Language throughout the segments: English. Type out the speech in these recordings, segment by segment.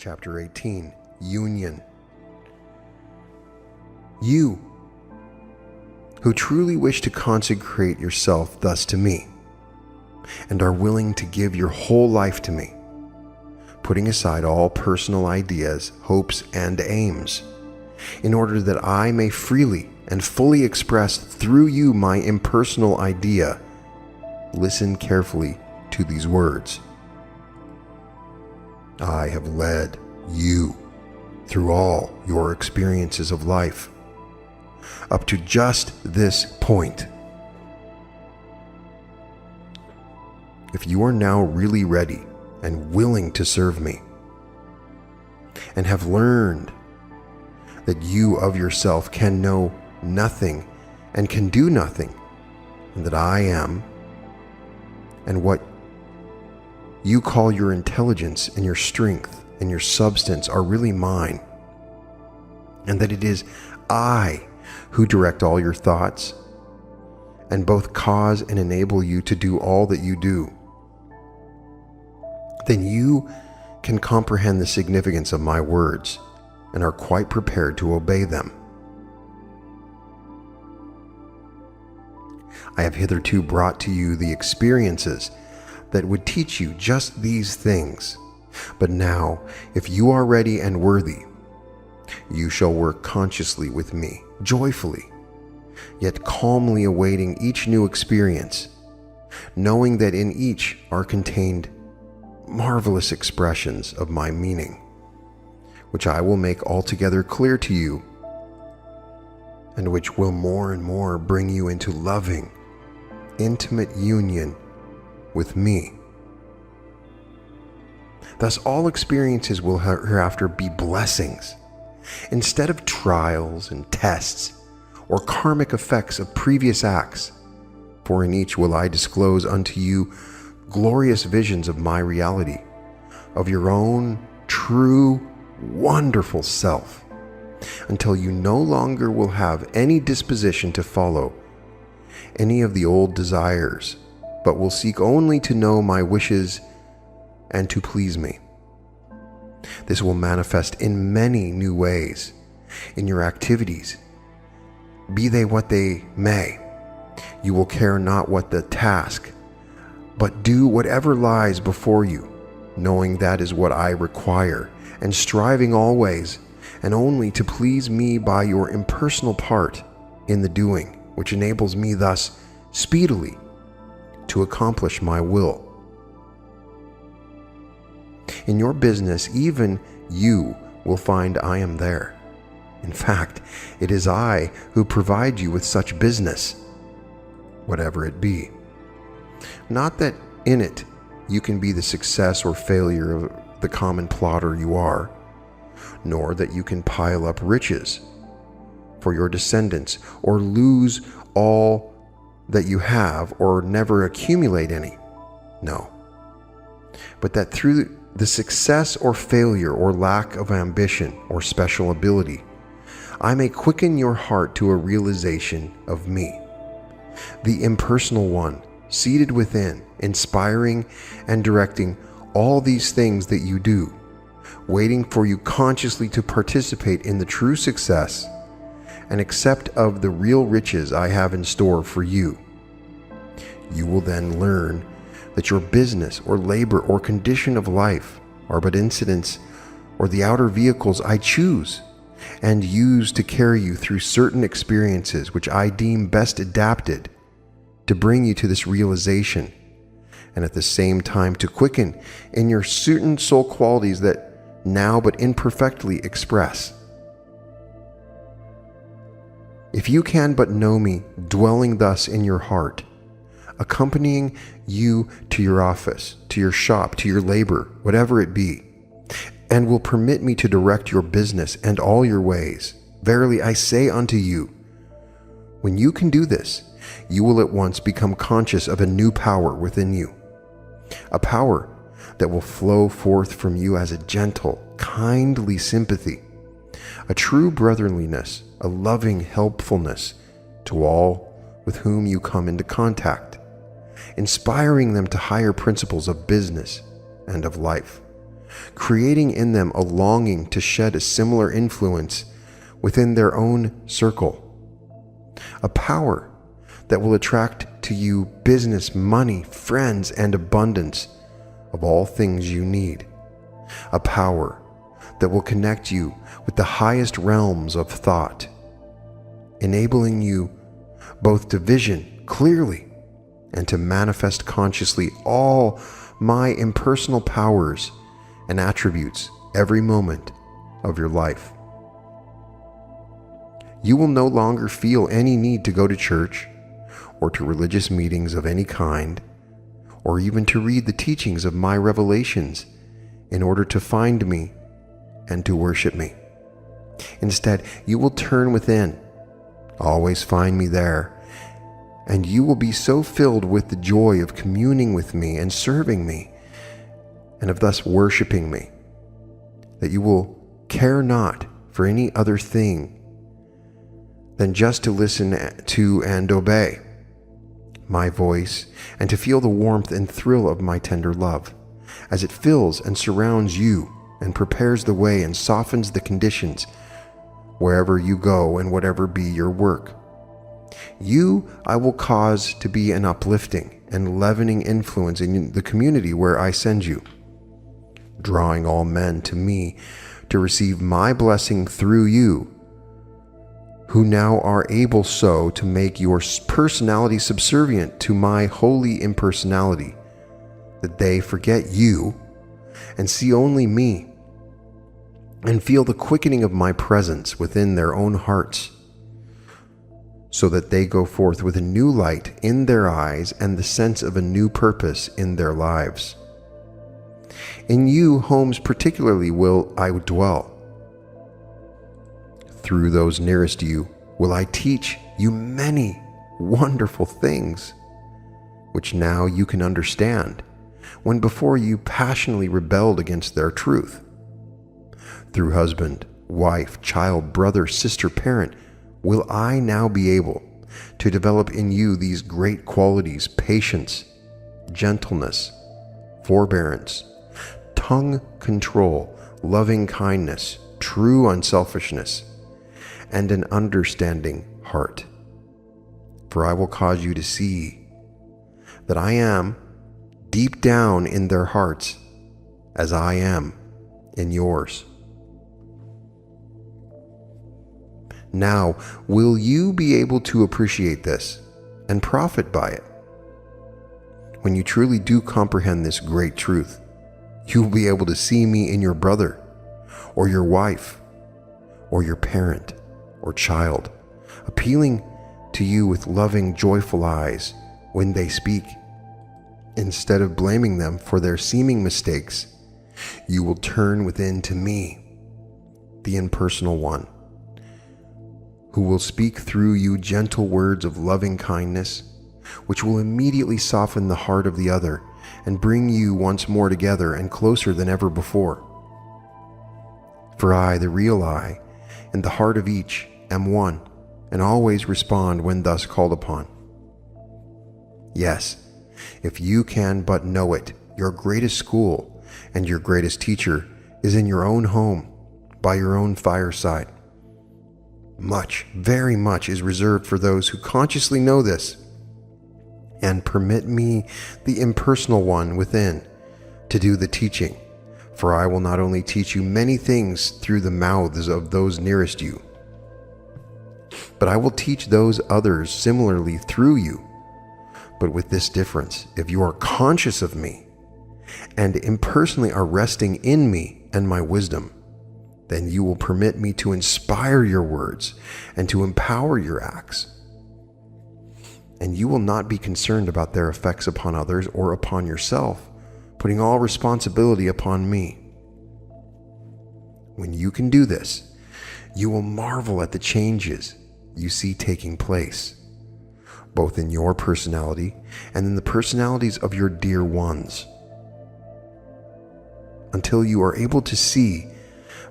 Chapter 18, Union. You, who truly wish to consecrate yourself thus to me, and are willing to give your whole life to me, putting aside all personal ideas, hopes, and aims, in order that I may freely and fully express through you my impersonal idea, listen carefully to these words. I have led you through all your experiences of life, up to just this point. If you are now really ready and willing to serve me, and have learned that you of yourself can know nothing and can do nothing, and that I am, and what you call your intelligence and your strength and your substance are really mine, and that it is I who direct all your thoughts and both cause and enable you to do all that you do, then you can comprehend the significance of my words and are quite prepared to obey them. I have hitherto brought to you the experiences that would teach you just these things. But now, if you are ready and worthy, you shall work consciously with me, joyfully, yet calmly awaiting each new experience, knowing that in each are contained marvelous expressions of my meaning, which I will make altogether clear to you, and which will more and more bring you into loving, intimate union with me. Thus all experiences will hereafter be blessings, instead of trials and tests or karmic effects of previous acts, for in each will I disclose unto you glorious visions of my reality, of your own true, wonderful self, until you no longer will have any disposition to follow any of the old desires, but will seek only to know my wishes and to please me. This will manifest in many new ways in your activities, be they what they may. You will care not what the task, but do whatever lies before you, knowing that is what I require, and striving always and only to please me by your impersonal part in the doing, which enables me thus speedily to accomplish my will. In your business, even you will find I am there. In fact, it is I who provide you with such business, whatever it be. Not that in it you can be the success or failure of the common plotter you are, nor that you can pile up riches for your descendants, or lose all that you have, or never accumulate any. No. But that through the success or failure or lack of ambition or special ability, I may quicken your heart to a realization of me, the impersonal one, seated within, inspiring and directing all these things that you do, waiting for you consciously to participate in the true success and accept of the real riches I have in store for you. You will then learn that your business or labor or condition of life are but incidents or the outer vehicles I choose and use to carry you through certain experiences which I deem best adapted to bring you to this realization, and at the same time to quicken in your certain soul qualities that now but imperfectly express. If you can but know me dwelling thus in your heart, accompanying you to your office, to your shop, to your labor, whatever it be, and will permit me to direct your business and all your ways, verily I say unto you, when you can do this, you will at once become conscious of a new power within you, a power that will flow forth from you as a gentle, kindly sympathy, a true brotherliness, a loving helpfulness to all with whom you come into contact, inspiring them to higher principles of business and of life, creating in them a longing to shed a similar influence within their own circle. A power that will attract to you business, money, friends, and abundance of all things you need. A power that will connect you with the highest realms of thought, enabling you both to vision clearly and to manifest consciously all my impersonal powers and attributes every moment of your life. You will no longer feel any need to go to church or to religious meetings of any kind, or even to read the teachings of my revelations in order to find me and to worship me. Instead, you will turn within, always find me there, and you will be so filled with the joy of communing with me and serving me, and of thus worshiping me, that you will care not for any other thing than just to listen to and obey my voice, and to feel the warmth and thrill of my tender love, as it fills and surrounds you and prepares the way and softens the conditions wherever you go and whatever be your work. You I will cause to be an uplifting and leavening influence in the community where I send you, drawing all men to me to receive my blessing through you, who now are able so to make your personality subservient to my holy impersonality, that they forget you and see only me, and feel the quickening of my presence within their own hearts, so that they go forth with a new light in their eyes and the sense of a new purpose in their lives. In you homes particularly will I dwell. Through those nearest you will I teach you many wonderful things, which now you can understand, when before you passionately rebelled against their truth. Through husband, wife, child, brother, sister, parent, will I now be able to develop in you these great qualities: patience, gentleness, forbearance, tongue control, loving kindness, true unselfishness, and an understanding heart. For I will cause you to see that I am deep down in their hearts as I am in yours. Now, will you be able to appreciate this and profit by it? When you truly do comprehend this great truth, you will be able to see me in your brother, or your wife, or your parent, or child, appealing to you with loving, joyful eyes when they speak. Instead of blaming them for their seeming mistakes, you will turn within to me, the impersonal one, who will speak through you gentle words of loving kindness, which will immediately soften the heart of the other and bring you once more together and closer than ever before. For I, the real I, and the heart of each, am one, and always respond when thus called upon. Yes, if you can but know it, your greatest school and your greatest teacher is in your own home, by your own fireside. Much, very much is reserved for those who consciously know this, and permit me, the impersonal one within, to do the teaching. For I will not only teach you many things through the mouths of those nearest you, but I will teach those others similarly through you. But with this difference: if you are conscious of me and impersonally are resting in me and my wisdom, then you will permit me to inspire your words and to empower your acts. And you will not be concerned about their effects upon others or upon yourself, putting all responsibility upon me. When you can do this, you will marvel at the changes you see taking place, both in your personality and in the personalities of your dear ones, until you are able to see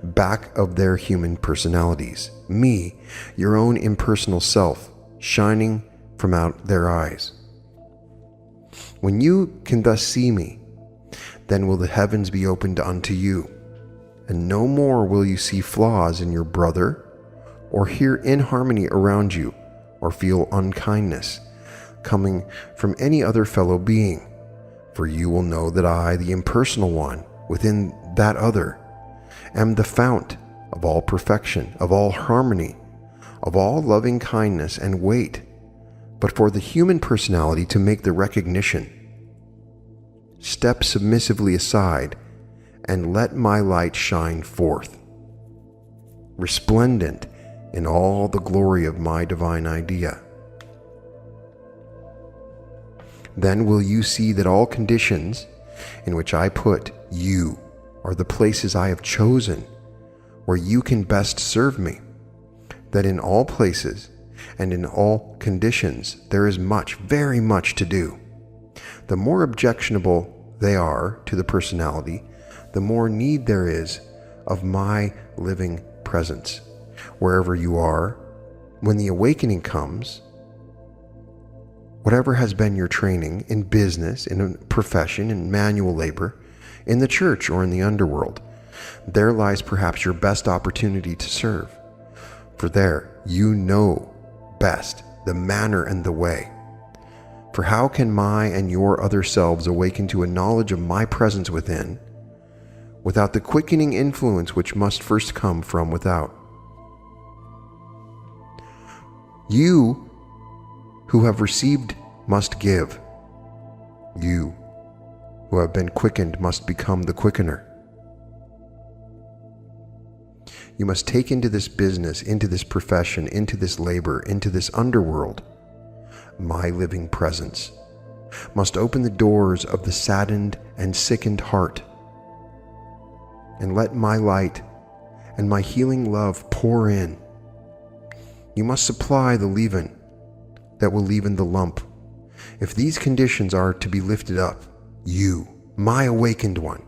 back of their human personalities, me, your own impersonal self, shining from out their eyes. When you can thus see me, Then will the heavens be opened unto you, and no more will you see flaws in your brother, or hear inharmony around you, or feel unkindness coming from any other fellow being. For you will know that I, the impersonal one, within that other, am the fount of all perfection, of all harmony, of all loving kindness, and wait but for the human personality to make the recognition. Step submissively aside and let my light shine forth, resplendent in all the glory of my divine idea. Then will you see that all conditions in which I put you are the places I have chosen where you can best serve me, that in all places and in all conditions there is much, very much to do. The more objectionable they are to the personality, the more need there is of my living presence. Wherever you are, when the awakening comes, whatever has been your training in business, in a profession, in manual labor, in the church or in the underworld, there lies perhaps your best opportunity to serve. For there you know best the manner and the way. For how can my and your other selves awaken to a knowledge of my presence within, without the quickening influence which must first come from without? You who have received must give. You who have been quickened must become the quickener. You must take into this business, into this profession, into this labor, into this underworld, my living presence, must open the doors of the saddened and sickened heart, and let my light and my healing love pour in. You must supply the leaven that will leaven the lump. If these conditions are to be lifted up, you, my awakened one,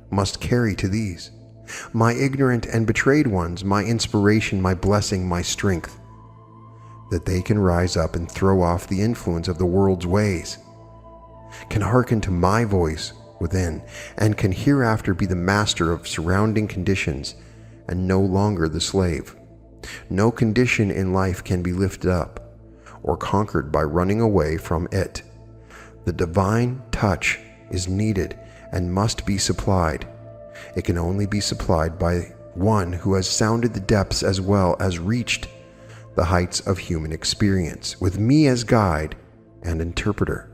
must carry to these. My ignorant and betrayed ones, my inspiration, my blessing, my strength, that they can rise up and throw off the influence of the world's ways, can hearken to my voice within, and can hereafter be the master of surrounding conditions and no longer the slave. No condition in life can be lifted up or conquered by running away from it. The divine touch is needed and must be supplied. It can only be supplied by one who has sounded the depths as well as reached the heights of human experience, with me as guide and interpreter.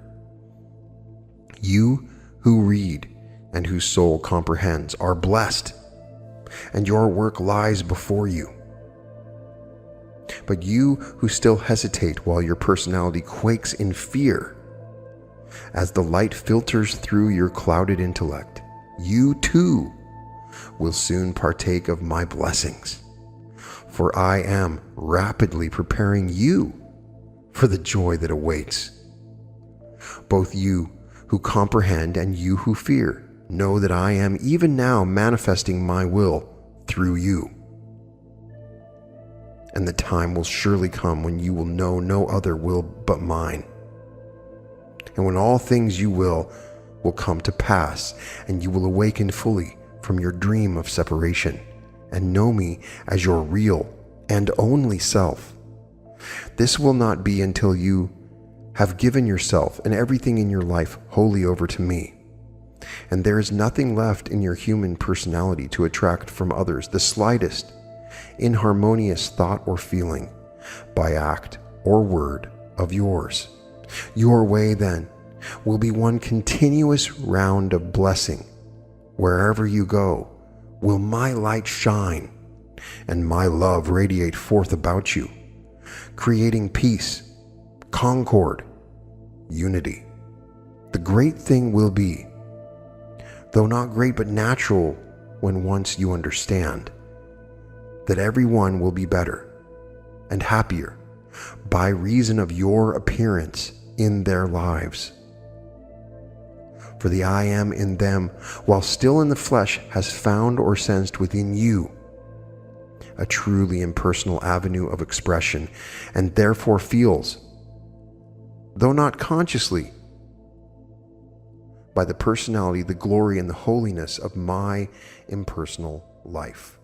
You who read and whose soul comprehends are blessed, and your work lies before you. But you who still hesitate while your personality quakes in fear, as the light filters through your clouded intellect, you too will soon partake of my blessings. For I am rapidly preparing you for the joy that awaits. Both you who comprehend and you who fear know that I am even now manifesting my will through you. And the time will surely come when you will know no other will but mine. And when all things you will come to pass, and you will awaken fully from your dream of separation, and know me as your real and only self. This will not be until you have given yourself and everything in your life wholly over to me, and there is nothing left in your human personality to attract from others the slightest inharmonious thought or feeling by act or word of yours. Your way, then, will be one continuous round of blessing. Wherever you go, will my light shine and my love radiate forth about you, creating peace, concord, unity. The great thing will be, though not great but natural when once you understand, that everyone will be better and happier by reason of your appearance in their lives. For the I am in them, while still in the flesh, has found or sensed within you a truly impersonal avenue of expression, and therefore feels, though not consciously, by the personality, the glory, and the holiness of my impersonal life.